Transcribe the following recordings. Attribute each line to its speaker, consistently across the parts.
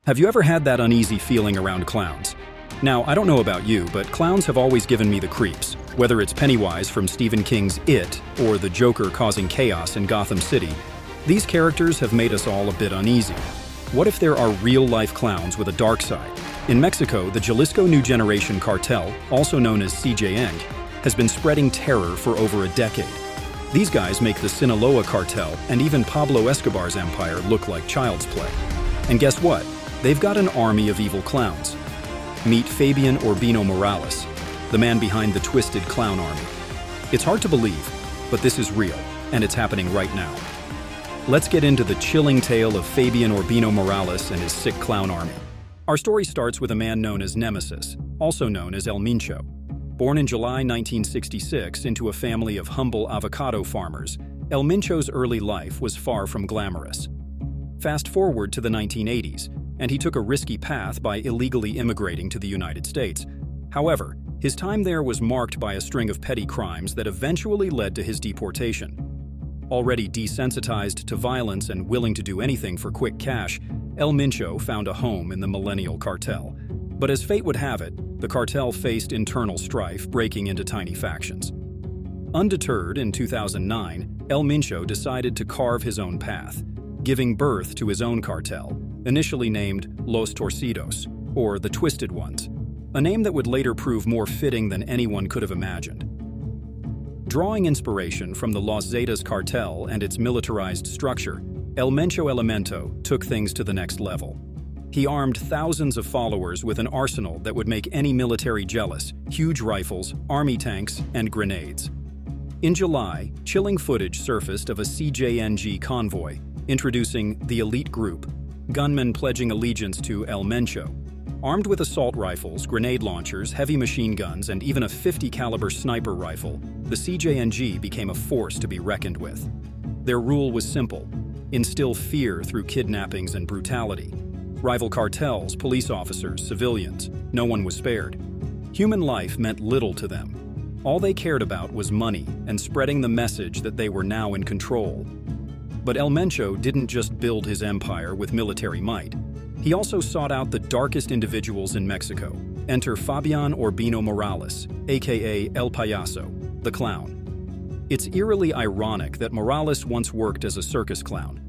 Speaker 1: Have you ever had that uneasy feeling around clowns? Now, I don't know about you, but clowns have always given me the creeps, whether it's Pennywise from Stephen King's It or the Joker causing chaos in Gotham City. These characters have made us all a bit uneasy. What if there are real-life clowns with a dark side? In Mexico, the Jalisco New Generation Cartel, also known as CJN, has been spreading terror for over a decade. These guys make the Sinaloa cartel and even Pablo Escobar's empire look like child's play. And guess what? They've got an army of evil clowns. Meet Fabian Urbino Morales, the man behind the Twisted Clown Army. It's hard to believe, but this is real, and it's happening right now. Let's get into the chilling tale of Fabian Urbino Morales and his sick clown army. Our story starts with a man known as Nemesis, also known as El Mincho. Born in July 1966 into a family of humble avocado farmers, El Mincho's early life was far from glamorous. Fast forward to the 1980s, and he took a risky path by illegally immigrating to the United States. However, his time there was marked by a string of petty crimes that eventually led to his deportation. Already desensitized to violence and willing to do anything for quick cash, El Mincho found a home in the Millennial Cartel. But as fate would have it, the cartel faced internal strife, breaking into tiny factions. Undeterred, in 2009, El Mincho decided to carve his own path, giving birth to his own cartel, initially named Los Torcidos, or the Twisted Ones, a name that would later prove more fitting than anyone could have imagined. Drawing inspiration from the Los Zetas cartel and its militarized structure, El Mencho Elemento took things to the next level. He armed thousands of followers with an arsenal that would make any military jealous: huge rifles, army tanks, and grenades. In July, chilling footage surfaced of a CJNG convoy introducing the elite group, gunmen pledging allegiance to El Mencho. Armed with assault rifles, grenade launchers, heavy machine guns, and even a .50 caliber sniper rifle, the CJNG became a force to be reckoned with. Their rule was simple: instill fear through kidnappings and brutality. Rival cartels, police officers, civilians, no one was spared. Human life meant little to them. All they cared about was money and spreading the message that they were now in control. But El Mencho didn't just build his empire with military might. He also sought out the darkest individuals in Mexico. Enter Fabian Urbino Morales, aka El Payaso, the clown. It's eerily ironic that Morales once worked as a circus clown.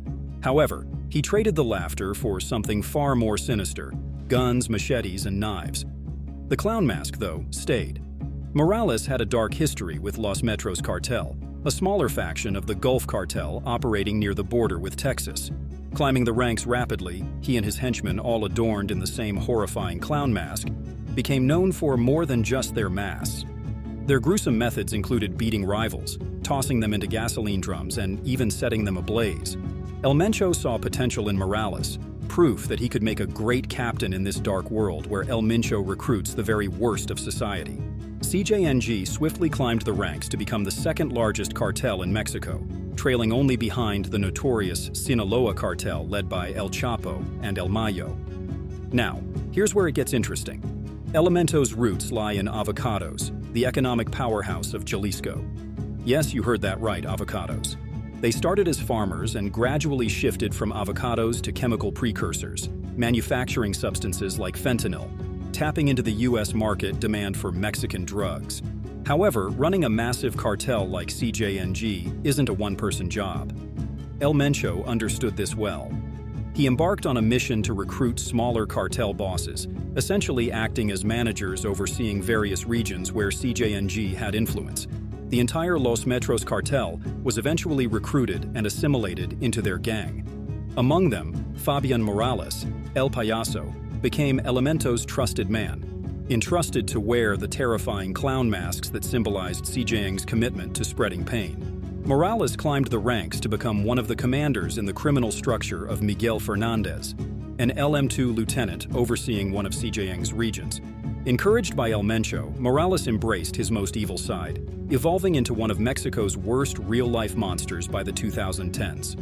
Speaker 1: However, he traded the laughter for something far more sinister: guns, machetes, and knives. The clown mask, though, stayed. Morales had a dark history with Los Metros Cartel, a smaller faction of the Gulf Cartel operating near the border with Texas. Climbing the ranks rapidly, he and his henchmen, all adorned in the same horrifying clown mask, became known for more than just their masks. Their gruesome methods included beating rivals, tossing them into gasoline drums, and even setting them ablaze. El Mencho saw potential in Morales, proof that he could make a great captain in this dark world where El Mincho recruits the very worst of society. CJNG swiftly climbed the ranks to become the second largest cartel in Mexico, trailing only behind the notorious Sinaloa cartel led by El Chapo and El Mayo. Now, here's where it gets interesting. Elemento's roots lie in avocados, the economic powerhouse of Jalisco. Yes, you heard that right, avocados. They started as farmers and gradually shifted from avocados to chemical precursors, manufacturing substances like fentanyl, tapping into the U.S. market demand for Mexican drugs. However, running a massive cartel like CJNG isn't a one-person job. El Mencho understood this well. He embarked on a mission to recruit smaller cartel bosses, essentially acting as managers overseeing various regions where CJNG had influence. The entire Los Metros cartel was eventually recruited and assimilated into their gang. Among them, Fabian Morales, El Payaso, became Elemento's trusted man, entrusted to wear the terrifying clown masks that symbolized CJNG's commitment to spreading pain. Morales climbed the ranks to become one of the commanders in the criminal structure of Juan Hernandez, an LM2 lieutenant overseeing one of CJNG's regions. Encouraged by El Mencho, Morales embraced his most evil side, evolving into one of Mexico's worst real-life monsters by the 2010s.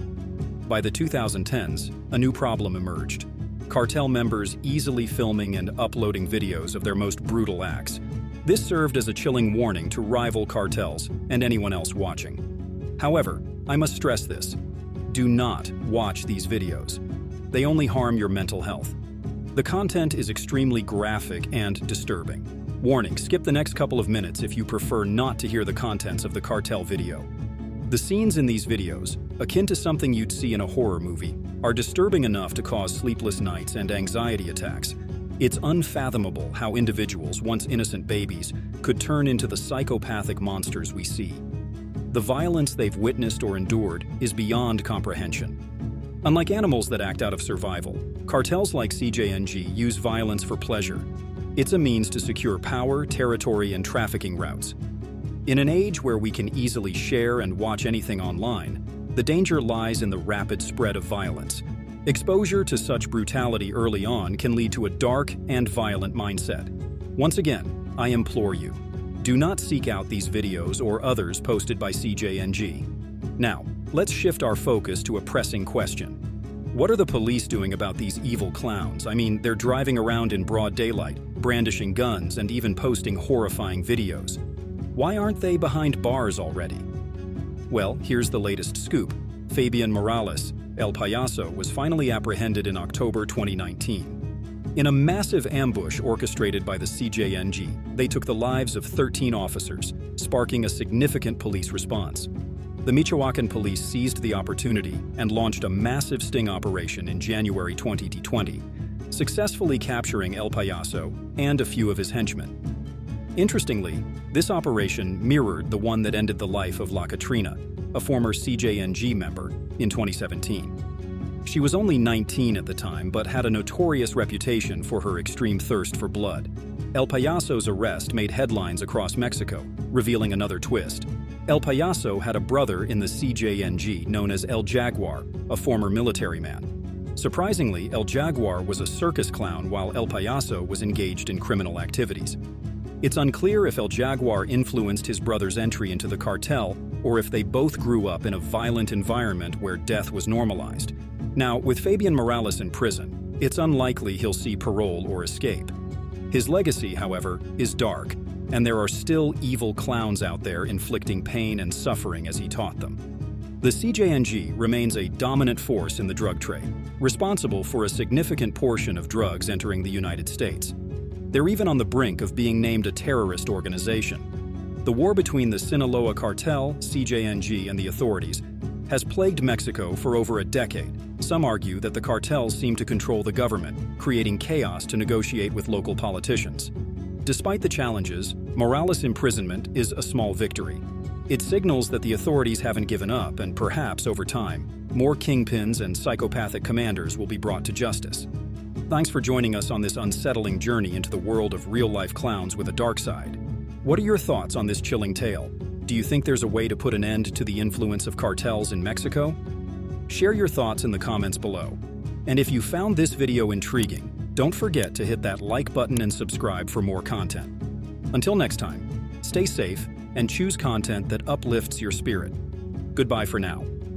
Speaker 1: By the 2010s, a new problem emerged: cartel members easily filming and uploading videos of their most brutal acts. This served as a chilling warning to rival cartels and anyone else watching. However, I must stress this: do not watch these videos. They only harm your mental health. The content is extremely graphic and disturbing. Warning, skip the next couple of minutes if you prefer not to hear the contents of the Cartel video. The scenes in these videos, akin to something you'd see in a horror movie, are disturbing enough to cause sleepless nights and anxiety attacks. It's unfathomable how individuals, once innocent babies, could turn into the psychopathic monsters we see. The violence they've witnessed or endured is beyond comprehension. Unlike animals that act out of survival, cartels like CJNG use violence for pleasure. It's a means to secure power, territory, and trafficking routes. In an age where we can easily share and watch anything online, the danger lies in the rapid spread of violence. Exposure to such brutality early on can lead to a dark and violent mindset. Once again, I implore you, do not seek out these videos or others posted by CJNG. Now, let's shift our focus to a pressing question. What are the police doing about these evil clowns? I mean, they're driving around in broad daylight, brandishing guns, and even posting horrifying videos. Why aren't they behind bars already? Well, here's the latest scoop. Fabian Morales, El Payaso, was finally apprehended in October 2019. In a massive ambush orchestrated by the CJNG, they took the lives of 13 officers, sparking a significant police response. The Michoacan police seized the opportunity and launched a massive sting operation in January 2020, successfully capturing El Payaso and a few of his henchmen. Interestingly, this operation mirrored the one that ended the life of La Katrina, a former CJNG member, in 2017. She was only 19 at the time, but had a notorious reputation for her extreme thirst for blood. El Payaso's arrest made headlines across Mexico, revealing another twist. El Payaso had a brother in the CJNG known as El Jaguar, a former military man. Surprisingly, El Jaguar was a circus clown while El Payaso was engaged in criminal activities. It's unclear if El Jaguar influenced his brother's entry into the cartel or if they both grew up in a violent environment where death was normalized. Now, with Fabian Morales in prison, it's unlikely he'll see parole or escape. His legacy, however, is dark, and there are still evil clowns out there inflicting pain and suffering as he taught them. The CJNG remains a dominant force in the drug trade, responsible for a significant portion of drugs entering the United States. They're even on the brink of being named a terrorist organization. The war between the Sinaloa cartel, CJNG, and the authorities has plagued Mexico for over a decade. Some argue that the cartels seem to control the government, creating chaos to negotiate with local politicians. Despite the challenges, Morales' imprisonment is a small victory. It signals that the authorities haven't given up, and perhaps, over time, more kingpins and psychopathic commanders will be brought to justice. Thanks for joining us on this unsettling journey into the world of real-life clowns with a dark side. What are your thoughts on this chilling tale? Do you think there's a way to put an end to the influence of cartels in Mexico? Share your thoughts in the comments below. And if you found this video intriguing, don't forget to hit that like button and subscribe for more content. Until next time, stay safe and choose content that uplifts your spirit. Goodbye for now.